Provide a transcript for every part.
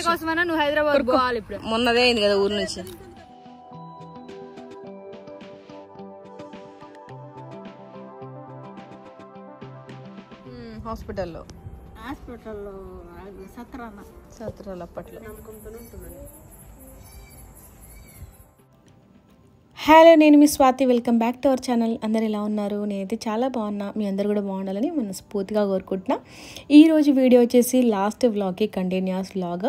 కోసమైనా నువ్వు హైదరాబాద్ పోవాలి. ఇప్పుడు మొన్నదే అయింది కదా ఊరు నుంచి. హాస్పిటల్లో సత్రాలు అప్పట్లో. హలో, నేను మీ Swathi. Welcome back to our channel. అందరు ఎలా ఉన్నారు? నేనైతే చాలా బాగున్నా. మీ అందరు కూడా బాగుండాలని మనస్ఫూర్తిగా కోరుకుంటున్నా. ఈరోజు వీడియో వచ్చేసి లాస్ట్ వ్లాగ్కి కంటిన్యూస్ వ్లాగ్.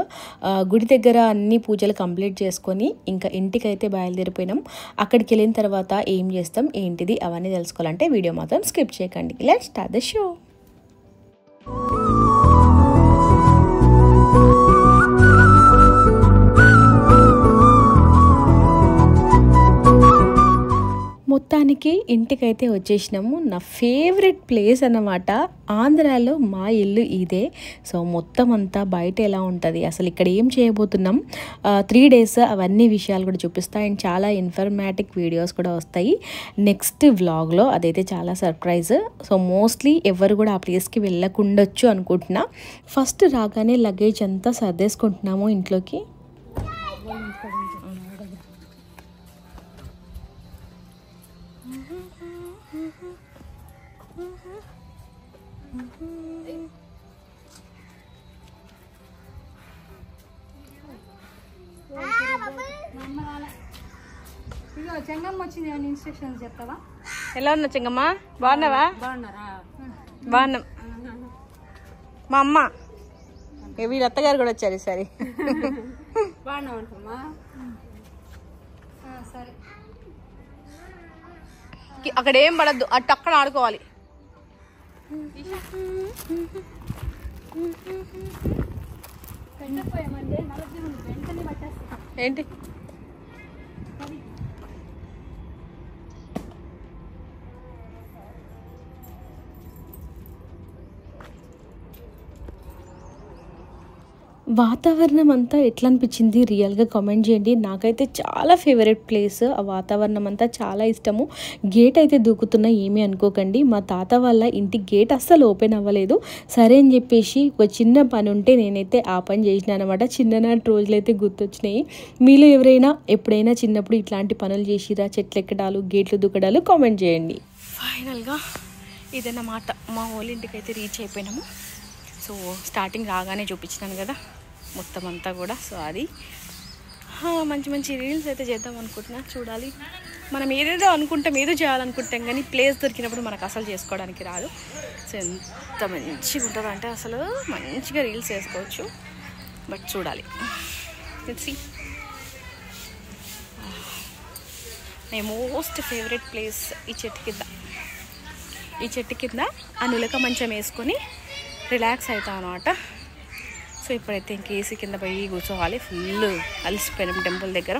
గుడి దగ్గర అన్ని పూజలు కంప్లీట్ చేసుకొని ఇంకా ఇంటికి అయితే బయలుదేరిపోయినాం. అక్కడికి వెళ్ళిన తర్వాత ఏం చేస్తాం ఏంటిది అవన్నీ తెలుసుకోవాలంటే వీడియో మాత్రం స్కిప్ చేయకండి. Let's start the show. మొత్తానికి ఇంటికైతే వచ్చేసినాము. నా ఫేవరెట్ ప్లేస్ అన్నమాట. ఆంధ్రాలో మా ఇల్లు ఇదే. సో మొత్తం అంతా బయట ఎలా ఉంటుంది, అసలు ఇక్కడ ఏం చేయబోతున్నాం, 3 days అవన్నీ విషయాలు కూడా చూపిస్తాయి. అండ్ చాలా ఇన్ఫర్మేటివ్ వీడియోస్ కూడా వస్తాయి నెక్స్ట్ వ్లాగ్లో. అదైతే చాలా సర్ప్రైజ్. సో మోస్ట్లీ ఎవరు కూడా ఆ ప్లేస్కి వెళ్ళకుండొచ్చు అనుకుంటున్నా. ఫస్ట్ రాగానే లగేజ్ అంతా సర్దేసుకుంటున్నాము ఇంట్లోకి. చెంగమ్మ వచ్చింది, ఏమైనా ఇన్స్ట్రక్షన్స్ చెప్తావా? ఎలా ఉన్నా చెంగమ్మ? బాగున్నావా? బాగున్నాం. మా అమ్మ వీళ్ళ అత్తగారు కూడా వచ్చారు ఈసారి. బాగున్నామంటమ్మా. సరే, అక్కడ ఏం పడద్దు, అటు అక్కడ ఆడుకోవాలి. ఏంటి వాతావరణం అంతా ఎట్లా అనిపించింది రియల్గా కామెంట్ చేయండి. నాకైతే చాలా ఫేవరెట్ ప్లేస్. ఆ వాతావరణం అంతా చాలా ఇష్టము. గేట్ అయితే దూకుతున్నా ఏమీ అనుకోకండి. మా తాత వాళ్ళ ఇంటి గేట్ అస్సలు ఓపెన్ అవ్వలేదు. సరే అని చెప్పేసి ఒక చిన్న పని ఉంటే నేనైతే ఆ పని చేసిన అనమాట. చిన్ననాటి రోజులు అయితే గుర్తొచ్చినాయి. మీలో ఎవరైనా ఎప్పుడైనా చిన్నప్పుడు ఇట్లాంటి పనులు చేసిరా, చెట్లు ఎక్కడాలు, గేట్లు దూకడాలు కామెంట్ చేయండి. ఫైనల్గా ఇదన్నమాట, మా వాళ్ళ ఇంటికి అయితే రీచ్ అయిపోయినాము. సో స్టార్టింగ్ రాగానే చూపించినాను కదా మొత్తం అంతా కూడా. సో అది మంచి మంచి రీల్స్ అయితే చేద్దాం అనుకుంటున్నా. చూడాలి, మనం ఏదేదో అనుకుంటాం, ఏదో చేయాలనుకుంటాం కానీ ప్లేస్ దొరికినప్పుడు మనకు అసలు చేసుకోవడానికి రాదు. సో ఎంత మంచిగా ఉంటుందంటే అసలు మంచిగా రీల్స్ చేసుకోవచ్చు. బట్ చూడాలి. See my most favourite place ఈ చెట్టు కింద ఆ నులక మంచం వేసుకొని రిలాక్స్ అవుతాం అన్నమాట. సో ఇప్పుడైతే ఇంక ఏసీ కింద పోయి కూర్చోవాలి. ఫుల్ అలసిపోయినాం టెంపుల్ దగ్గర.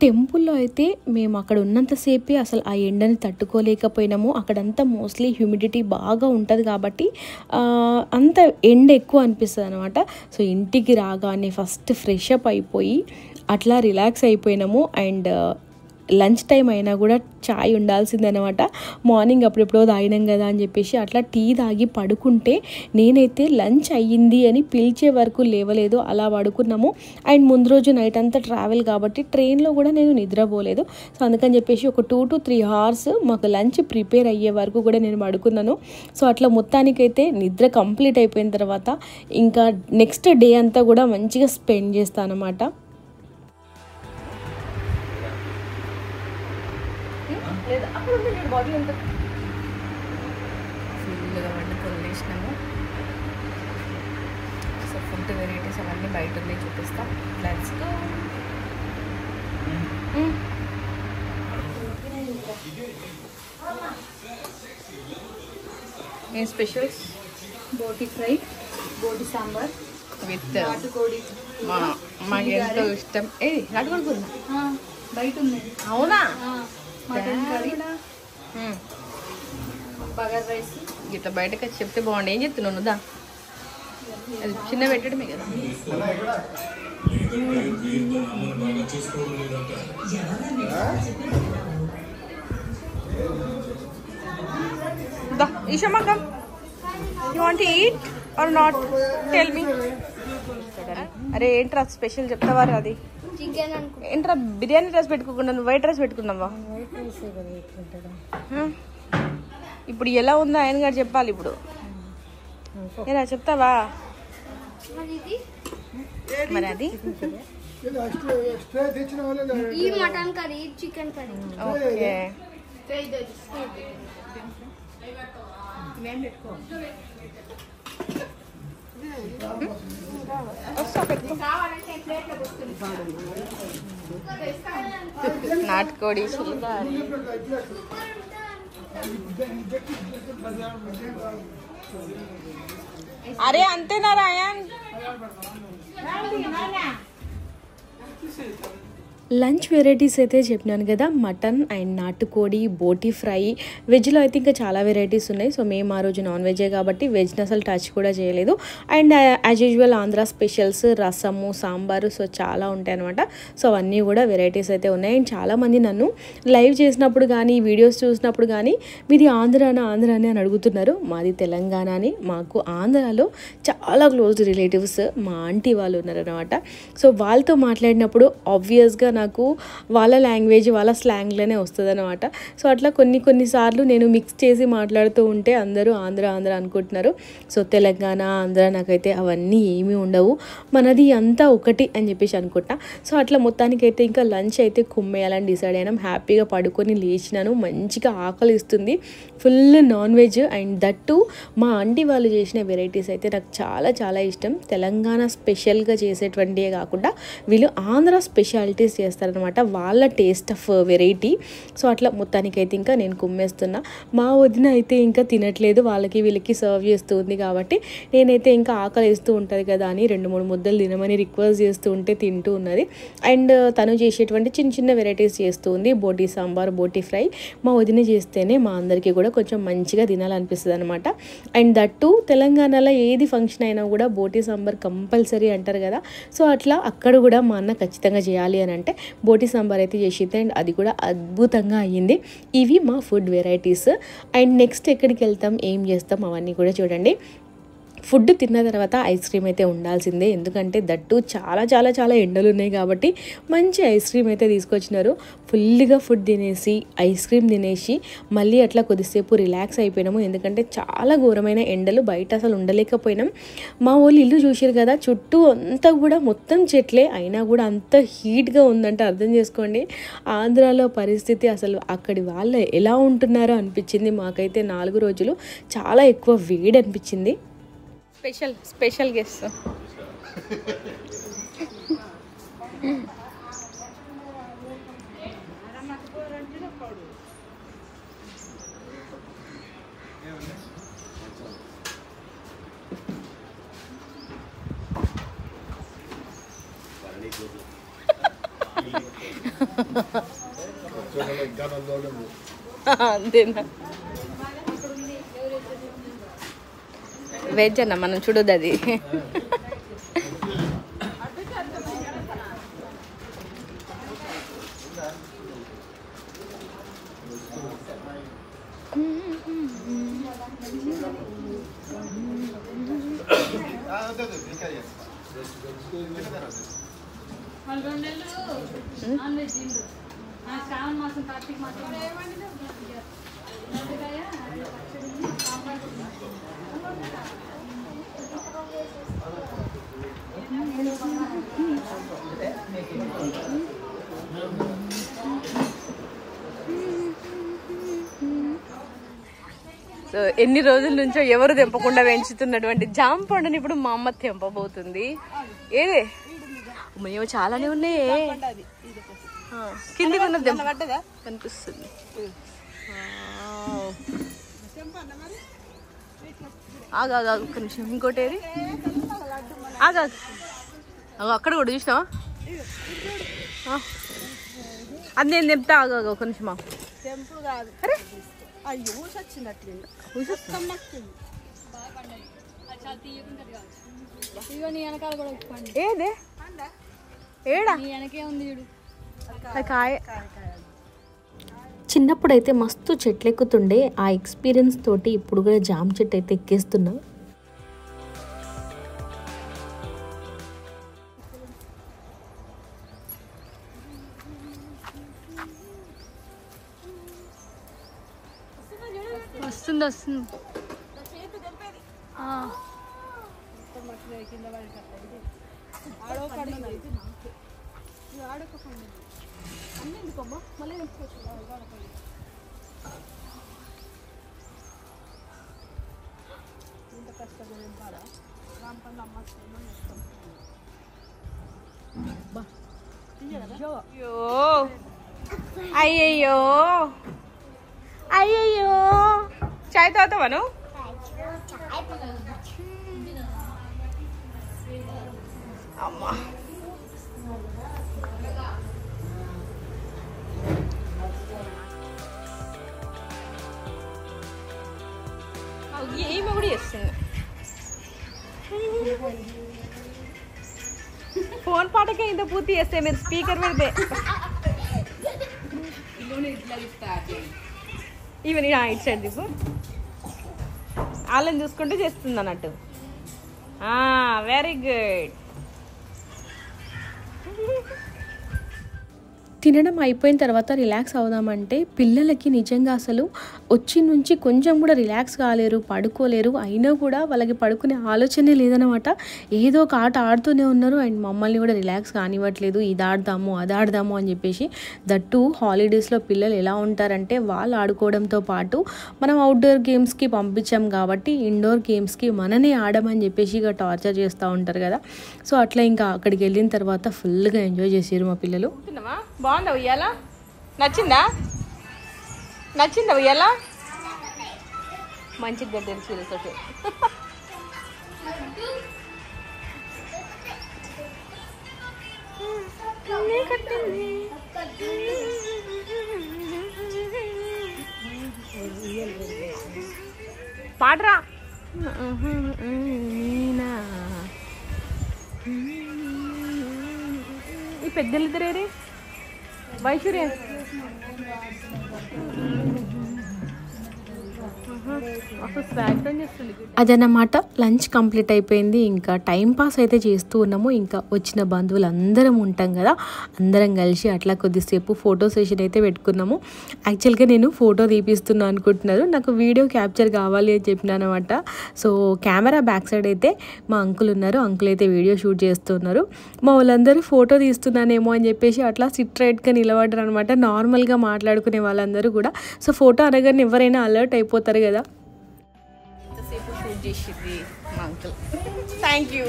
టెంపుల్లో అయితే మేము అక్కడ ఉన్నంతసేపే అసలు ఆ ఎండని తట్టుకోలేకపోయినాము. అక్కడంతా మోస్ట్లీ హ్యూమిడిటీ బాగా ఉంటుంది కాబట్టి అంత ఎండ ఎక్కువ అనిపిస్తుంది అనమాట. సో ఇంటికి రాగానే ఫస్ట్ ఫ్రెష్ అప్ అయిపోయి అట్లా రిలాక్స్ అయిపోయినాము. అండ్ లంచ్ టైం అయినా కూడా చాయ్ ఉండాల్సిందనమాట. మార్నింగ్ అప్పుడెప్పుడో తాగినాం కదా అని చెప్పేసి అట్లా టీ తాగి పడుకుంటే నేనైతే లంచ్ అయ్యింది అని పిలిచే వరకు లేవలేదు, అలా పడుకున్నాము. అండ్ ముందు రోజు నైట్ అంతా ట్రావెల్ కాబట్టి ట్రైన్లో కూడా నేను నిద్రపోలేదు. సో అందుకని చెప్పేసి ఒక 2 to 3 hours మాకు లంచ్ ప్రిపేర్ అయ్యే వరకు కూడా నేను పడుకున్నాను. సో అట్లా మొత్తానికైతే నిద్ర కంప్లీట్ అయిపోయిన తర్వాత ఇంకా నెక్స్ట్ డే అంతా కూడా మంచిగా స్పెండ్ చేస్తాను అనమాట. ఫుల్గా వండుకొని వేసినాము. సో ఫుడ్ వెరైటీస్ అవన్నీ బయట ఉన్నాయి, చూపిస్తాం. Let's go. ఏం స్పెషల్స్? బోటి ఫ్రై, బోటి సాంబార్ విత్ నాటుకోడి. మాకు ఎంతో ఇష్టం. నాటుకోడి కూర బయట ఉంది. అవునా? Mutton curry, bagara rice. ఇట్లా బయటకు వచ్చి చెప్తే బాగుండు. ఏం చెప్తున్నావు నువ్వు? అది చిన్న పెట్టడమే కదా. Ishama, come. You want to eat or not? Tell me. అరే ఏంట్రా స్పెషల్ చెప్తావా? అది ఏంట్రా బిర్యానీ రైస్ పెట్టుకోకుండా వైట్ రైస్ పెట్టుకున్నావా? ఇప్పుడు ఎలా ఉందో ఆయన గారు చెప్పాలి. ఇప్పుడు ఏనా చెప్తావా? మరి అది mutton curry, chicken curry. Okay. నాటుకోడి అరే అంతేనా రాయన్? లంచ్ వెరైటీస్ అయితే చెప్పినాను కదా, మటన్ అండ్ నాటుకోడి, బోటీ ఫ్రై. వెజ్లో అయితే ఇంకా చాలా వెరైటీస్ ఉన్నాయి. సో మేము ఆ రోజు నాన్ వెజ్జే కాబట్టి వెజ్ని అసలు టచ్ కూడా చేయలేదు. And as usual Andhra specials, రసము, సాంబారు, సో చాలా ఉంటాయి అనమాట. సో అవన్నీ కూడా వెరైటీస్ అయితే ఉన్నాయి. అండ్ చాలామంది నన్ను లైవ్ చేసినప్పుడు కానీ వీడియోస్ చూసినప్పుడు కానీ మీది ఆంధ్రానా అని అడుగుతున్నారు. మాది తెలంగాణ అని. మాకు ఆంధ్రాలో చాలా క్లోజ్ రిలేటివ్స్ మా ఆంటీ వాళ్ళు ఉన్నారనమాట. సో వాళ్ళతో మాట్లాడినప్పుడు ఆబ్వియస్గా నాకు వాళ్ళ లాంగ్వేజ్, వాళ్ళ స్లాంగ్లోనే వస్తుంది అనమాట. సో అట్లా కొన్నిసార్లు నేను మిక్స్ చేసి మాట్లాడుతూ ఉంటే అందరూ ఆంధ్ర అనుకుంటున్నారు. సో తెలంగాణ, ఆంధ్ర నాకైతే అవన్నీ ఏమీ ఉండవు. మనది అంతా ఒకటి అని చెప్పేసి అనుకుంటా. సో అట్లా మొత్తానికైతే ఇంకా లంచ్ అయితే కుమ్మేయాలని డిసైడ్ అయినాం. హ్యాపీగా పడుకొని లేచినాను. మంచిగా ఆకలి ఇస్తుంది. Full non veg. And that మా ఆంటీ వాళ్ళు చేసిన వెరైటీస్ అయితే నాకు చాలా చాలా ఇష్టం. తెలంగాణ స్పెషల్గా చేసేటువంటివే కాకుండా వీళ్ళు ఆంధ్ర స్పెషాలిటీస్ చేస్తారనమాట. వాళ్ళ టేస్ట్ ఆఫ్ వెరైటీ. సో అట్లా మొత్తానికైతే ఇంకా నేను కుమ్మేస్తున్నా. మా వదిన అయితే ఇంకా తినట్లేదు. వాళ్ళకి వీళ్ళకి సర్వ్ చేస్తూ ఉంది కాబట్టి నేనైతే ఇంకా ఆకలి వేస్తూ ఉంటుంది కదా అని 2-3 ముద్దలు తినమని రిక్వెస్ట్ చేస్తూ ఉంటే తింటూ ఉన్నది. అండ్ తను చేసేటువంటి చిన్న వెరైటీస్ చేస్తూ ఉంది. బోటీ సాంబార్, బోటీ ఫ్రై మా వదిన చేస్తేనే మా అందరికీ కూడా కొంచెం మంచిగా తినాలనిపిస్తుంది అనమాట. అండ్ దట్టు తెలంగాణలో ఏది ఫంక్షన్ అయినా కూడా బోటీ సాంబార్ కంపల్సరీ అంటారు కదా. సో అట్లా అక్కడ కూడా మా అన్న ఖచ్చితంగా చేయాలి అని అంటే బోటీ సాంబార్ అయితే చేసింది. అండ్ అది కూడా అద్భుతంగా అయ్యింది. ఇవి మా ఫుడ్ వెరైటీస్. అండ్ నెక్స్ట్ ఎక్కడికి వెళ్తాం, ఏం చేస్తాం అవన్నీ కూడా చూడండి. ఫుడ్ తిన్న తర్వాత ఐస్ క్రీమ్ అయితే ఉండాల్సిందే. ఎందుకంటే దట్టు చాలా చాలా చాలా ఎండలు ఉన్నాయి కాబట్టి మంచి ఐస్ క్రీమ్ అయితే తీసుకొచ్చినారు. ఫుల్గా ఫుడ్ తినేసి ఐస్ క్రీమ్ తినేసి మళ్ళీ అట్లా కొద్దిసేపు రిలాక్స్ అయిపోయినాము. ఎందుకంటే చాలా ఘోరమైన ఎండలు, బయట అసలు ఉండలేకపోయినాం. మా వాళ్ళు ఇల్లు చూసారు కదా, చుట్టూ అంతా కూడా మొత్తం చెట్లే, అయినా కూడా అంత హీట్గా ఉందంటే అర్థం చేసుకోండి. ఆంధ్రాలో పరిస్థితి అసలు అక్కడి వాళ్ళు ఎలా ఉంటున్నారో అనిపించింది. మాకైతే 4 రోజులు చాలా ఎక్కువ వేడి అనిపించింది. స్పెషల్ గెస్ట్ అంతేనా? వెజ్ అన్న మనం చూడదు అది. శ్రావణ మాసం, కార్తీక మాసం సో ఎన్ని రోజుల నుంచో ఎవరు తెంపకుండా పెంచుతున్నటువంటి జామ పండుని ఇప్పుడు మా అమ్మ తెంపబోతుంది. ఏదే మేము చాలానే ఉన్నాయి. కిందికి ఉన్నది కనిపిస్తుంది. ఆగా ఒక్క నిమిషం. ఇంకోటి ఏది? ఆగా అక్కడ కూడా చూసినావా? అది నేను తెంపుతా. ఆగా ఒక నిమిషమా. అరే ఇగో నీ వెనకాల కూడా ఇప్పండి. ఏదే ఏడా నీ వెనకే ఉంది చూడు. అది కాయ. చిన్నప్పుడైతే మస్తు చెట్లు ఎక్కుతుండే, ఆ ఎక్స్పీరియన్స్ తోటి ఇప్పుడు కూడా జామ చెట్టు అయితే ఎక్కేస్తున్నా. వస్తుంది వస్తుంది. అయ్యయ్యో అయ్యయ్యో చాయ్ తాగుతావా నువ్వు? అమ్మా ఏమి కూడా చేస్తుంది. ఫోన్ పాటకే ఇంత పూర్తి చేస్తే మీరు స్పీకర్ పెడితే ఈవెన్ ఇటు సైడ్ దిప్పు వాళ్ళని చూసుకుంటూ చేస్తుంది అన్నట్టు. Very good. తినడం అయిపోయిన తర్వాత రిలాక్స్ అవుదామంటే పిల్లలకి నిజంగా అసలు వచ్చి నుంచి కొంచెం కూడా రిలాక్స్ కాలేరు, పడుకోలేరు. అయినా కూడా వాళ్ళకి పడుకునే ఆలోచనే లేదనమాట. ఏదో ఒక ఆట ఆడుతూనే ఉన్నారు అండ్ మమ్మల్ని కూడా రిలాక్స్ కానివ్వట్లేదు. ఇది ఆడదాము అది ఆడదాము అని చెప్పేసి. దట్టు హాలిడేస్లో పిల్లలు ఎలా ఉంటారంటే వాళ్ళు ఆడుకోవడంతో పాటు మనం అవుట్డోర్ గేమ్స్కి పంపించాం కాబట్టి ఇండోర్ గేమ్స్కి మననే ఆడమని చెప్పేసి ఇక టార్చర్ చేస్తూ ఉంటారు కదా. సో అట్లా ఇంకా అక్కడికి వెళ్ళిన తర్వాత ఫుల్గా ఎంజాయ్ చేసారు మా పిల్లలు. బాగుందా ఉయ్యాల? నచ్చిందా? నచ్చిందా ఉయ్యాల? మంచిగా గడ్డలు చీరతో పాడరా. ఈ పెద్దలు ఇద్దరేరే వైశూర్య అదన్నమాట. లంచ్ కంప్లీట్ అయిపోయింది. ఇంకా టైం పాస్ అయితే చేస్తూ ఉన్నాము. ఇంకా వచ్చిన బంధువులు అందరం ఉంటాం కదా, అందరం కలిసి అట్లా కొద్దిసేపు ఫోటో సెషన్ అయితే పెట్టుకున్నాము. యాక్చువల్గా నేను ఫోటో తీపిస్తున్నాను అనుకుంటున్నారు, నాకు వీడియో క్యాప్చర్ కావాలి అని చెప్పినాను అనమాట. సో కెమెరా బ్యాక్ సైడ్ అయితే మా అంకుల్ ఉన్నారు, అంకుల్ అయితే వీడియో షూట్ చేస్తున్నారు. మా వాళ్ళందరూ ఫోటో తీస్తున్నానేమో అని చెప్పేసి అట్లా సిట్ రైట్గా నిలబడ్డారు అనమాట. నార్మల్గా మాట్లాడుకునే వాళ్ళందరూ కూడా. సో ఫోటో అనగానే ఎవరైనా అలర్ట్ అయిపోతారు కదా. ఎంతసేపు షూట్ చేసింది మా అంకుల్. Thank you.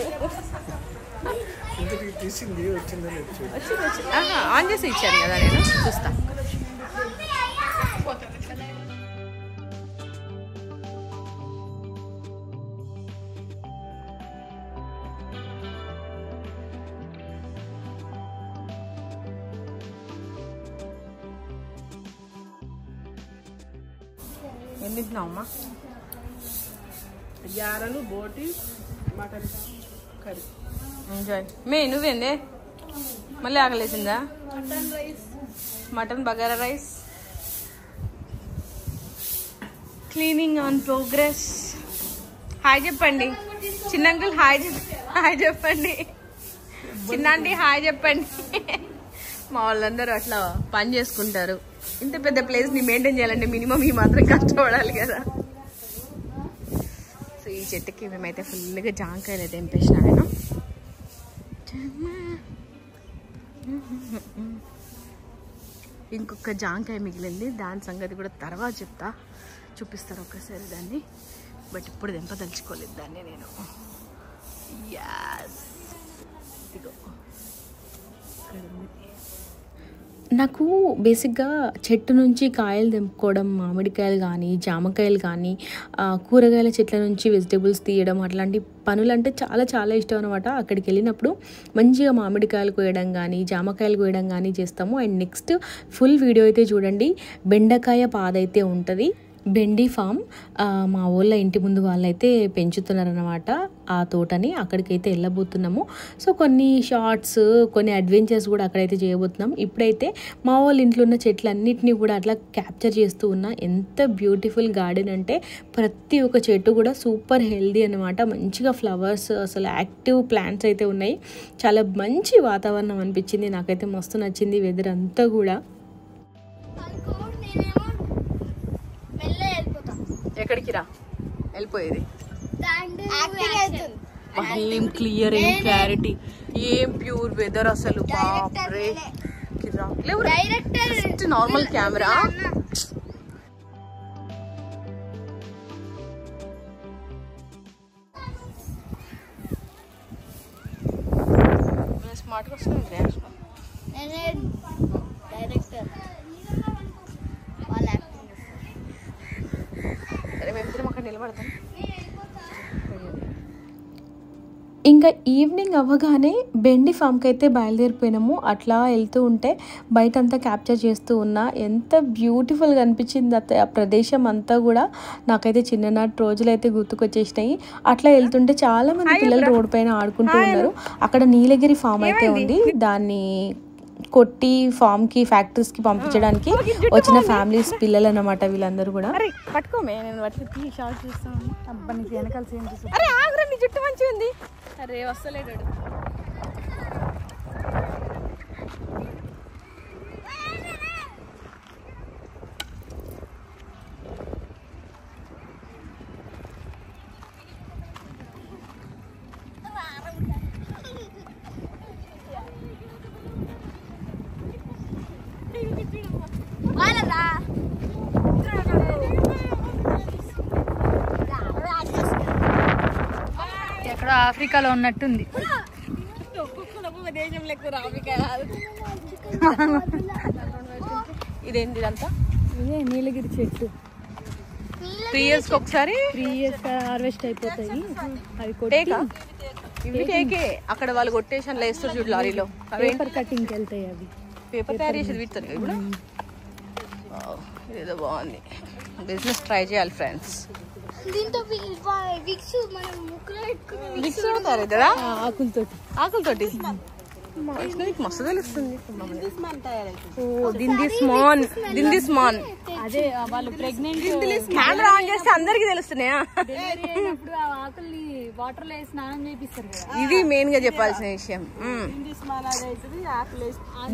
ఆన్ చేసి ఇచ్చాను కదా నేను, చూస్తా. ఏం తింటున్నావమ్మా? గారెలు, బోటి, మటన్ కర్రీ. ఎంజాయ్. నువ్వేందే మళ్ళీ ఆకలేసిందా? Mutton bagara rice. Cleaning on progress. Hi చెప్పండి చిన్న అంకుల్. హాయ్ చెప్పండి చిన్నాంటి. హాయ్ చెప్పండి. మా వాళ్ళందరూ అట్లా పని చేసుకుంటారు. ఇంత పెద్ద ప్లేస్ని మెయింటైన్ చేయాలంటే మినిమం ఈ మాత్రం కష్టపడాలి కదా. సో ఈ చెట్టుకి మేమైతే ఫుల్గా జాంకాయలు అయితే తెంపేసిన ఆయన. ఇంకొక జాంకాయ మిగిలింది, దాని సంగతి కూడా తర్వాత చెప్తా, చూపిస్తారు ఒక్కసారి దాన్ని. బట్ ఇప్పుడు తెంపదలుచుకోలేదు దాన్ని నేను. యాస్ ఇదిగో నాకు బేసిక్గా చెట్టు నుంచి కాయలు తెంపుకోవడం, మామిడికాయలు కానీ జామకాయలు కానీ కూరగాయల చెట్ల నుంచి వెజిటేబుల్స్ తీయడం అట్లాంటి పనులు అంటే చాలా చాలా ఇష్టం అనమాట. అక్కడికి వెళ్ళినప్పుడు మంచిగా మామిడికాయలు కోయడం కానీ జామకాయలు కోయడం కానీ చేస్తాము. అండ్ నెక్స్ట్ ఫుల్ వీడియో అయితే చూడండి. బెండకాయ పాదైతే ఉంటుంది. బెండి ఫామ్ మా ఊళ్ళో ఇంటి ముందు వాళ్ళైతే పెంచుతున్నారనమాట ఆ తోటని. అక్కడికైతే వెళ్ళబోతున్నాము. సో కొన్ని షార్ట్స్, కొన్ని అడ్వెంచర్స్ కూడా అక్కడైతే చేయబోతున్నాం. ఇప్పుడైతే మా వాళ్ళ ఇంట్లో ఉన్న చెట్లన్నిటినీ కూడా అట్లా క్యాప్చర్ చేస్తూ ఉన్నా. ఎంత బ్యూటిఫుల్ గార్డెన్ అంటే ప్రతి ఒక్క చెట్టు కూడా సూపర్ హెల్దీ అనమాట. మంచిగా ఫ్లవర్స్, అసలు యాక్టివ్ ప్లాంట్స్ అయితే ఉన్నాయి. చాలా మంచి వాతావరణం అనిపించింది. నాకైతే మస్తు నచ్చింది వెదర్ అంతా కూడా. ఎక్కడికి రా వెళ్ళిపోయేది? ఏం క్లియర్, ఏం క్లారిటీ, ఏం ప్యూర్ వెదర్ అసలు. బాప్రే జస్ట్ నార్మల్ కెమెరా. స్మార్ట్గా వస్తుంది. డైరెక్టర్ సరే మేమిద్దరం అక్కడ నిలబడతాం. ఇంకా ఈవినింగ్ అవ్వగానే బెండి ఫామ్కి అయితే బయలుదేరిపోయినాము. అట్లా వెళ్తూ ఉంటే బయట అంతా క్యాప్చర్ చేస్తూ ఉన్నా. ఎంత బ్యూటిఫుల్గా అనిపించింది ఆ ప్రదేశం అంతా కూడా. నాకైతే చిన్ననాటి రోజులు అయితే గుర్తుకొచ్చేసినాయి. అట్లా వెళ్తుంటే చాలామంది పిల్లలు రోడ్డు పైన ఆడుకుంటూ ఉన్నారు. అక్కడ నీలగిరి ఫామ్ అయితే ఉంది. దాన్ని కొట్టి ఫామ్కి, ఫ్యాక్టరీస్కి పంపించడానికి వచ్చిన ఫ్యామిలీస్ పిల్లలు అన్నమాట వీళ్ళందరూ కూడా. పట్టుకోమే, నేను వాటికి షార్ట్ చూస్తాను. అబ్బా నీకు వెనకాల సేమ్ చూస్తాను. అరే ఆగురా, నీ జుట్టు మంచిగా ఉంది. అరే వస్తలేడు. ఎక్కడ ఆఫ్రికాలో ఉన్నట్టుంది. ఇదేంటి ఇదంతా? ఇదే నీలగిరి చెట్టు. 3 years ఒకసారి 3 years హార్వెస్ట్ అయిపోతాయి. అవి టేకా? ఇవి టేకే. అక్కడ వాళ్ళు కొట్టేషన్ వేస్తారు చూడు లారీలో. పేపర్ కటింగ్కి వెళ్తాయి అవి. పేపర్ తయారు చేసేది వీటితో ఇప్పుడు. ఇదేదో బాగుంది. బిజినెస్ ట్రై చేయాలి ఫ్రెండ్స్. దీంతో విక్స్ మనం ముక్కులో పెట్టుకుని విక్స్ తయారవుతుందా? ఆకులతోటి. ఆకులతోటి మస్తు తెలుస్తుంది. అదే వాళ్ళు ప్రెగ్నెంట్ కెమెరా ఆన్ చేస్తే అందరికి తెలుస్తున్నాయా? అయినప్పుడు ఆ ఆకుల్ని వాటర్ లో వేసి స్నానం చేపిస్తారు కదా. ఇది మెయిన్ గా చెప్పాల్సిన విషయం.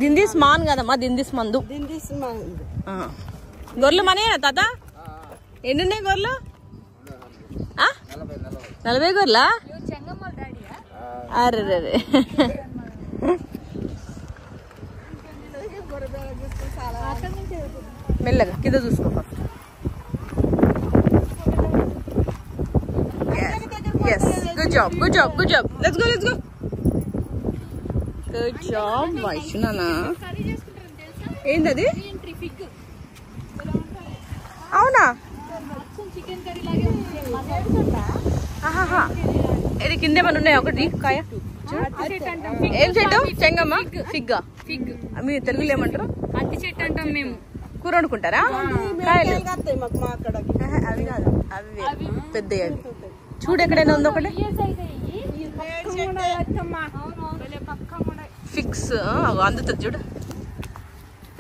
దిందిస్ మాన్ కదమ్మా, దిందిస్ మందు. గొర్రెలు మనే తాత ఎన్నున్నాయి గొర్రెలు? 40 గొర్రెలా? అరే మెల్లగా కింద చూసుకో first. Good job, good job, good job. Let's go, let's go. Good job వైష్ణనా. ఏంటది? అవునా? ఇది కింద ఏమన్నా ఉన్నాయా? ఒకటి కాయ. ఏం చెట్టు? చెంగమ్మ? ఫిగ్గా? ఫిగ్ మీరు తెలుగులో ఏమంటారు? అట్టి చెట్టు అంటాం మేము. కూర వండుకుంటారా? కాయలు అవి కాదు, అవి పెద్దవి. అవి చూడు ఎక్కడైనా ఉందో ఒకటి. ఫిక్స్ అందుతుంది చూడు.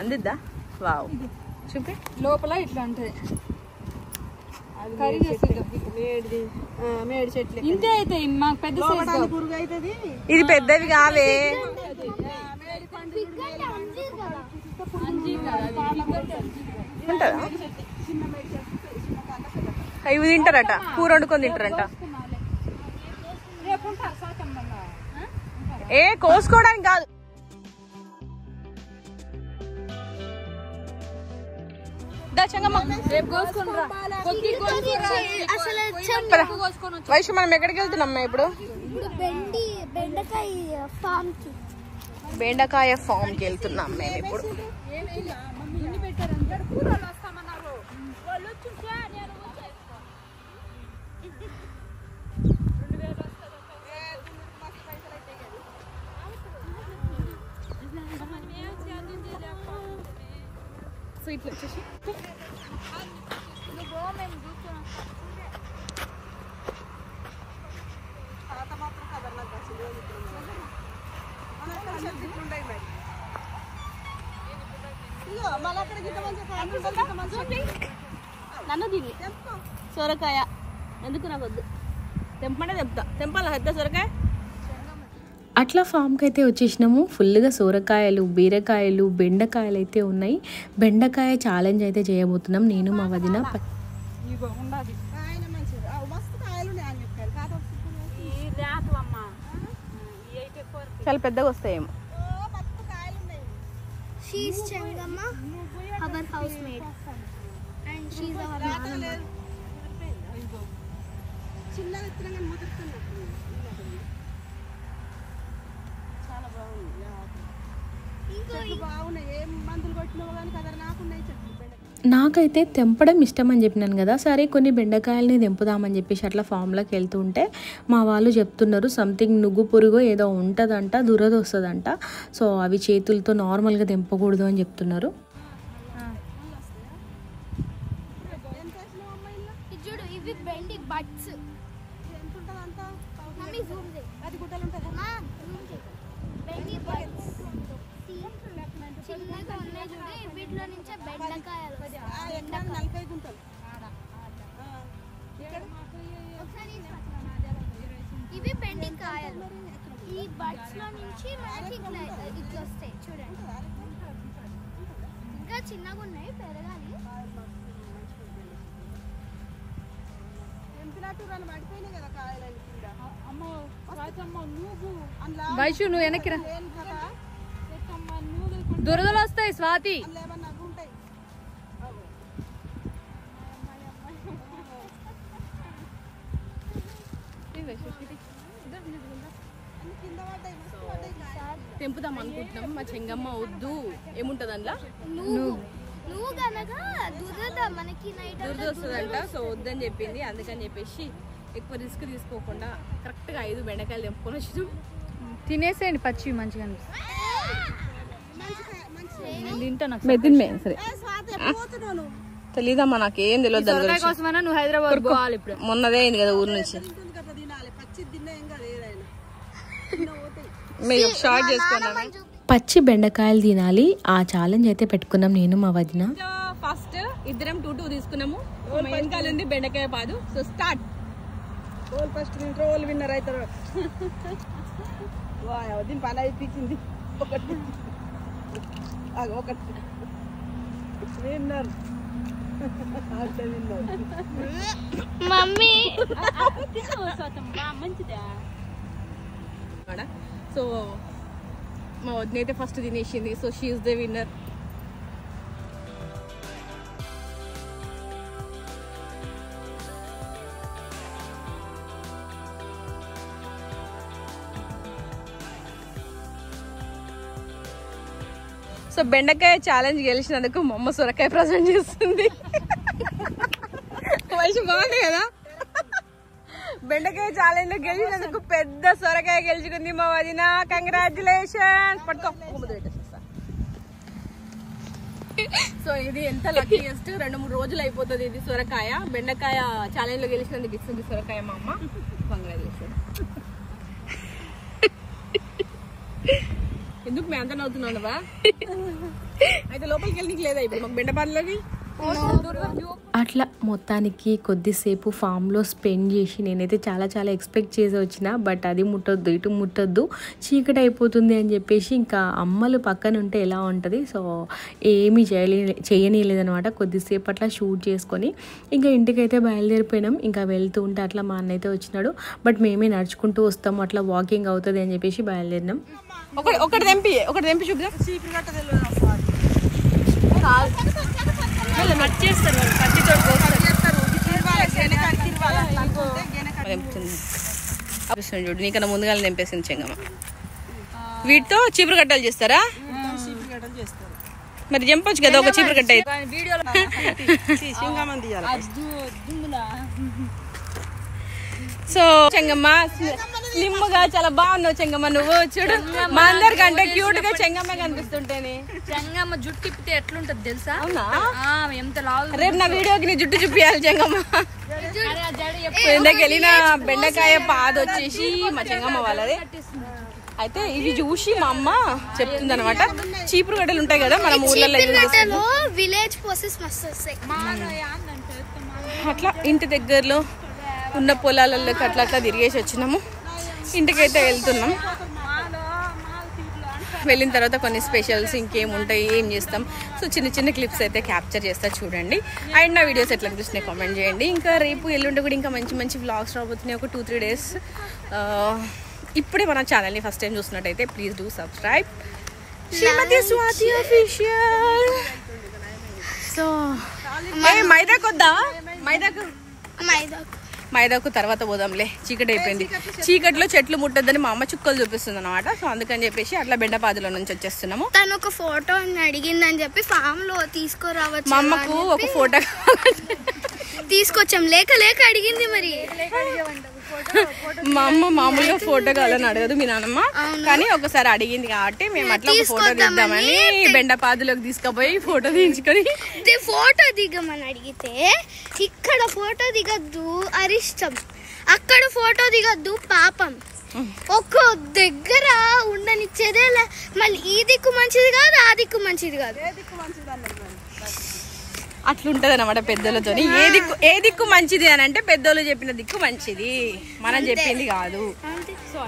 అందిద్దా? వావ్, చూపి. లోపల ఇట్లా ఉంటుంది. ఇంతే అయితే మాకు పెద్ద ఇది పెద్దవి కావే. ఉంటారా? ఇవి తింటారట, కూర వండుకొని తింటారంట. ఏ కోసుకోవడానికి కాదు. వైషు మనం ఎక్కడికి వెళ్తున్నామ్మా ఇప్పుడు? బెండకాయ ఫామ్ కి వెళ్తున్నాం మేము ఇప్పుడు. నన్ను తిని సొరకాయ ఎందుకు నాకు వద్దు తెంపనే తెంపుతా తెంపాల పెద్ద సొరకాయ. అట్లా ఫామ్కి అయితే వచ్చేసినాము. ఫుల్గా సొరకాయలు, బీరకాయలు, బెండకాయలు అయితే ఉన్నాయి. బెండకాయ ఛాలెంజ్ అయితే చేయబోతున్నాం నేను మా వదిన. చాలా పెద్దగా వస్తాయేమో. She's Changamma, our housemaid, and she's our mama. నాకైతే తెంపడం ఇష్టం అని చెప్పినాను కదా, సరే కొన్ని బెండకాయలని తెంపుదామని చెప్పేసి అట్లా ఫామ్లోకి వెళ్తుంటే మా వాళ్ళు చెప్తున్నారు సంథింగ్ నుగ్గు పురుగు ఏదో ఉంటుందంట, దురద వస్తుందంట. సో అవి చేతులతో నార్మల్గా తెంపకూడదు అని చెప్తున్నారు. చూడు ఇవి బెండి బట్స్ మమ్మీ జూమ్ చేయి. అది గుట్టలు ఉంటది మా జూమ్ చేయి. బెండి బట్స్ చిన్నగా ఉన్నాయి చూడు, వీటిలో నుంచే బెండకాయలు. ఇవి బెండకాయలు. ఈ బట్స్ లో నుంచి మనకి ఇట్లా వస్తాయి చూడండి. ఇంకా చిన్నగా ఉన్నాయి, పెరగాలి. వైషు నువ్వు వెనక్కిరా, దురదలు వస్తాయి స్వాతి. తెంపుదాం అనుకుంటున్నాం. మా చెంగమ్మ వద్దు ఏముంటది అందులో నువ్వు కనుక దురద మనకి నైట్ దురద వస్తుందంట. సో వద్దని చెప్పింది. అందుకని చెప్పేసి ఎక్కువ రిస్క్ తీసుకోకుండా కరెక్ట్గా 5 బెండకాయలు తెంపుకొని వచ్చినాం. తినేసేయండి పచ్చి మంచిగా సరే తెలీదమ్మా, నాకేం తెలియదు దాని గురించి. కోసమైనా నువ్వు హైదరాబాద్ పోవాలి ఇప్పుడు. మొన్నదే అయింది కదా ఊరు నుంచి. మీరు షార్ట్ చేసుకున్నాము. పచ్చి బెండకాయలు తినాలి, ఆ ఛాలెంజ్ అయితే పెట్టుకున్నాం నేను మా వదిన. ఫస్ట్ ఇద్దరం 2-2 తీసుకున్నాము. వెనకాల ఉంది బెండకాయ పాదు. So start. First role winner అవుతారు. దీని పని అయిపించింది. ఒకటి విన్నర్ మమ్మీ సో మా వదిన అయితే ఫస్ట్ తినేసింది. So she is the winner. So బెండకాయ ఛాలెంజ్ గెలిచినందుకు మా అమ్మ సొరకాయ ప్రజెంట్ చేస్తుంది. వయసు బాగుంది కదా. బెండకాయ ఛాలెంజ్ లో గెలిచినందుకు పెద్ద సొరకాయ గెలుచుకుంది మా వదిన. కంగ్రాచులేషన్స్. పట్టుకో. సో ఇది ఎంత లక్కీయెస్ట్. 2-3 రోజులు అయిపోతుంది ఇది సొరకాయ. బెండకాయ ఛాలెంజ్ లో గెలిచినందుకు ఇస్తుంది సొరకాయ మా అమ్మ. కంగ్రాచులేషన్. ఎందుకు మేము అంత నవ్వుతున్నావా? అయితే లోపలికి వెళ్ళి లేదా ఇప్పుడు మాకు బెండపాలలోకి. అట్లా మొత్తానికి కొద్దిసేపు ఫామ్లో స్పెండ్ చేసి నేనైతే చాలా చాలా ఎక్స్పెక్ట్ చేసి వచ్చిన. బట్ అది ముట్టొద్దు, ఇటు ముట్టొద్దు, చీకటి అయిపోతుంది అని చెప్పేసి ఇంకా అమ్మలు పక్కన ఉంటే ఎలా ఉంటుంది. సో ఏమీ చేయనీయలేదనమాట. కొద్దిసేపు అట్లా షూట్ చేసుకొని ఇంకా ఇంటికైతే బయలుదేరిపోయినాం. ఇంకా వెళ్తూ ఉంటే అట్లా మా అన్న అయితే వచ్చినాడు. బట్ మేమే నడుచుకుంటూ వస్తాము, అట్లా వాకింగ్ అవుతుంది అని చెప్పేసి బయలుదేరినాం. ఒకటి తెంపి చూద్దాం. చూడు నీకన్నా ముందుగా తెంపేసింది చెంగమ్మ. వీటితో చీపురు కట్టలు చేస్తారా? మరి చంపొచ్చు కదా ఒక చీపురు కట్ట. సో చెంగమ్మ స్లిమ్ గా చాలా బాగున్నావు చెంగమ్మ. నువ్వు చూడు మా అందరికంటే క్యూట్ గా చెంగమ్మ కనిపిస్తుంటేనే. చెంగమ్మ జుట్టు తిప్పితే ఎట్లుంటది తెలుసా? అవునా? ఎంత లావు. రేపు నా వీడియోకి నీ జుట్టు చూపియాలి చెంగమ్మ. ఇందాక వెళ్ళిన బెండకాయ పాదు వచ్చేసి మా చెంగమ్మ వాళ్ళది. అయితే ఇది చూసి మా అమ్మ చెప్తుంది అనమాట, చీపురు గడ్డలు ఉంటాయి కదా మన ఊర్లలో, విలేజ్ ప్రాసెస్ మస్తు వస్తాయి. అట్లా ఇంటి దగ్గరలో ఉన్న పొలాలలోకి అట్లా అట్లా తిరిగేసి వచ్చినాము. ఇంటికైతే వెళ్తున్నాం. వెళ్ళిన తర్వాత కొన్ని స్పెషల్స్ ఇంకేముంటాయి, ఏం చేస్తాం, సో చిన్న చిన్న క్లిప్స్ అయితే క్యాప్చర్ చేస్తా చూడండి. అండ్ నా వీడియోస్ ఎట్లా అనిపిస్తున్నాయి కామెంట్ చేయండి. ఇంకా రేపు ఎల్లుండి కూడా ఇంకా మంచి మంచి వ్లాగ్స్ రాబోతున్నాయి, ఒక 2-3 days. ఇప్పుడే మన ఛానల్ని ఫస్ట్ టైం చూసినట్టయితే please do subscribe Shrimathi Swathi official. So మైదాకు వద్దా? మైదాకు తర్వాత పోదాంలే, చీకటి అయిపోయింది. చీకట్లో చెట్లు ముట్టద్దని మా అమ్మ చుక్కలు చూపిస్తుంది అనమాట. సో అందుకని చెప్పేసి అట్లా బెండపాదులో నుంచి వచ్చేస్తున్నాము. తను ఒక ఫోటో అడిగిందని చెప్పి ఫామ్ లో తీసుకురావచ్చు. మా అమ్మకు ఒక ఫోటో తీసుకొచ్చాం, లేక లేక అడిగింది. మరి మా అమ్మ మామూలుగా ఫోటో కావాలని అడగదు మీ నాన్నమ్మ, కానీ ఒకసారి అడిగింది కాబట్టి మేము అట్లా ఒక ఫోటో తీద్దామని బెండపాదులోకి తీసుకుపోయి ఫోటో తీయించుకొని ఫోటో దిగమని అడిగితే, ఇక్కడ ఫోటో దిగద్దు అరిష్టం, అక్కడ ఫోటో దిగద్దు పాపం, ఒక్క దగ్గర ఉండనిచ్చేదే. మళ్ళీ ఈ దిక్కు మంచిది కాదు, ఆ దిక్కు మంచిది కాదు. అట్లుంటది అనమాట పెద్దలతో. ఏ దిక్కు మంచిది అని అంటే పెద్దోళ్ళు చెప్పిన దిక్కు మంచిది, మనం చెప్పింది కాదు. సో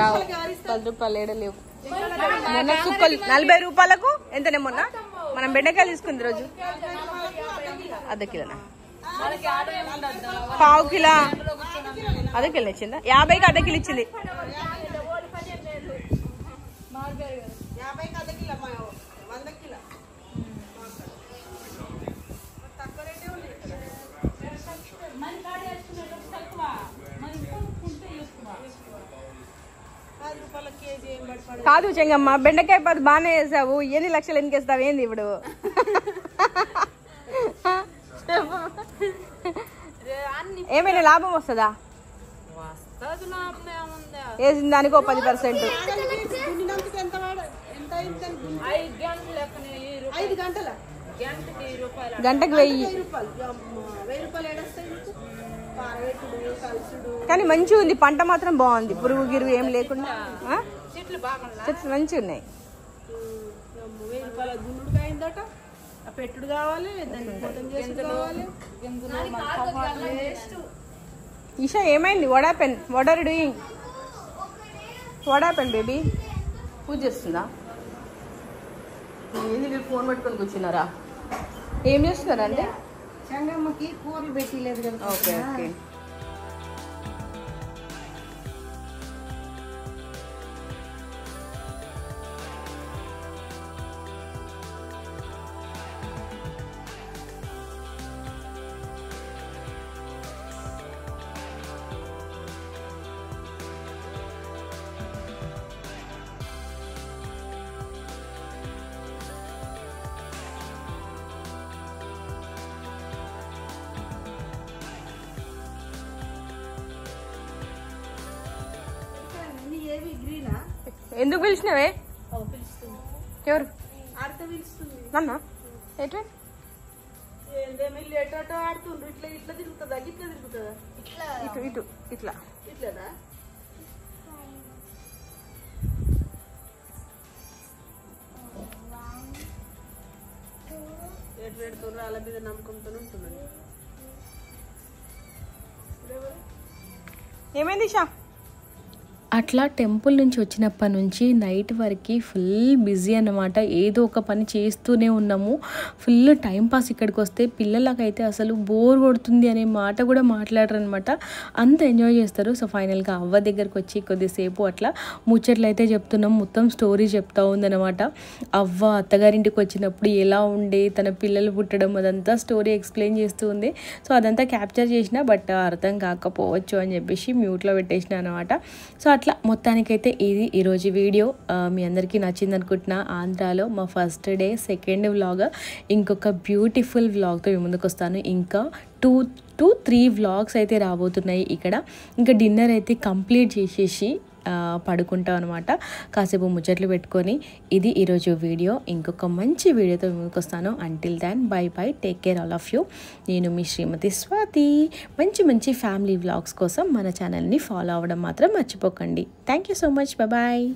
రావు 10 రూపాయలు ఏడలేవు. మొన్న చుక్కలు 40 రూపాయలకు ఎంతనే మొన్న మనం బెండకాయలు తీసుకుంది రోజు. అర్ధ కిలోనా, పావు కిలో, అర్ధ కిలో ఇచ్చిందా? 50కి అర్ధ కిలో ఇచ్చింది. కాదు చెంగమ్మ, బెండకాయ పది బాగానే వేసావు, ఎన్ని లక్షలు ఎన్నికేస్తావు ఏంది ఇప్పుడు? ఏమైనా లాభం వస్తుందా? వేసిన దానికి 10%. గంటకు 1000. కానీ మంచిగా ఉంది, పంట మాత్రం బాగుంది, పురుగు గిరుగు ఏం లేకుండా. చెట్లు మంచిగా ఉన్నాయి. పెట్టుడు కావాలి, ఈషా ఏమైంది? What happen? What are you doing? What happen baby? పూజ చేస్తుందా? ఏంది మీరు ఫోన్ పట్టుకొని కూర్చున్నారా? ఏం చేస్తున్నారండి? చెంగమ్మకి కూరలు పెట్టలేదు కదా. Okay okay. ఎందుకు పిలిచినవే? ఎవరు? నన్న ఎటు ఆడుతుండ్రు. ఇట్లా ఇట్లా తిరుగుతుందా? ఇట్లా తిరుగుతుందా? ఇటు ఇటు ఇట్లా ఇట్లనా? ఎటు పెడుతుండ్రు? వాళ్ళ మీద నమ్మకంతో ఉంటున్నాడు. ఏమైంది షా? అట్లా టెంపుల్ నుంచి వచ్చినప్పటి నుంచి నైట్ వరకు ఫుల్ బిజీ అన్నమాట. ఏదో ఒక పని చేస్తూనే ఉన్నాము. Full time pass. ఇక్కడికి వస్తే పిల్లలకైతే అసలు బోర్ కొడుతుంది అనే మాట కూడా మాట్లాడరు అనమాట. అంత ఎంజాయ్ చేస్తారు. సో ఫైనల్గా అవ్వ దగ్గరికి వచ్చి కొద్దిసేపు అట్లా ముచ్చట్లు అయితే చెప్తున్నాం. మొత్తం స్టోరీ చెప్తా ఉందన్నమాట. అవ్వ అత్తగారింటికి వచ్చినప్పుడు ఎలా ఉండే, తన పిల్లలు పుట్టడం అదంతా స్టోరీ ఎక్స్ప్లెయిన్ చేస్తూ ఉంది. సో అదంతా క్యాప్చర్ చేసిన, బట్ అర్థం కాకపోవచ్చు అని చెప్పేసి మ్యూట్లో పెట్టేసిన అనమాట. సో అట్లా మొత్తానికైతే ఇది ఈరోజు వీడియో. మీ అందరికీ నచ్చింది అనుకుంటున్నా. ఆంధ్రాలో మా ఫస్ట్ డే సెకండ్ వ్లాగ్. ఇంకొక బ్యూటిఫుల్ వ్లాగ్తో మీ ముందుకు వస్తాను. ఇంకా 2-3 వ్లాగ్స్ అయితే రాబోతున్నాయి ఇక్కడ. ఇంకా డిన్నర్ అయితే కంప్లీట్ చేసేసి పడుకుంటాం అనమాట. కాసేపు ముచ్చట్లు పెట్టుకొని. ఇది ఈరోజు వీడియో. ఇంకొక మంచి వీడియోతో ముందుకు వస్తాను. Until than by by, take care all of you. నేను మీ శ్రీమతి స్వాతి. మంచి మంచి ఫ్యామిలీ వ్లాగ్స్ కోసం మన ఛానల్ని ఫాలో అవ్వడం మాత్రం మర్చిపోకండి. Thank you so much. Bye.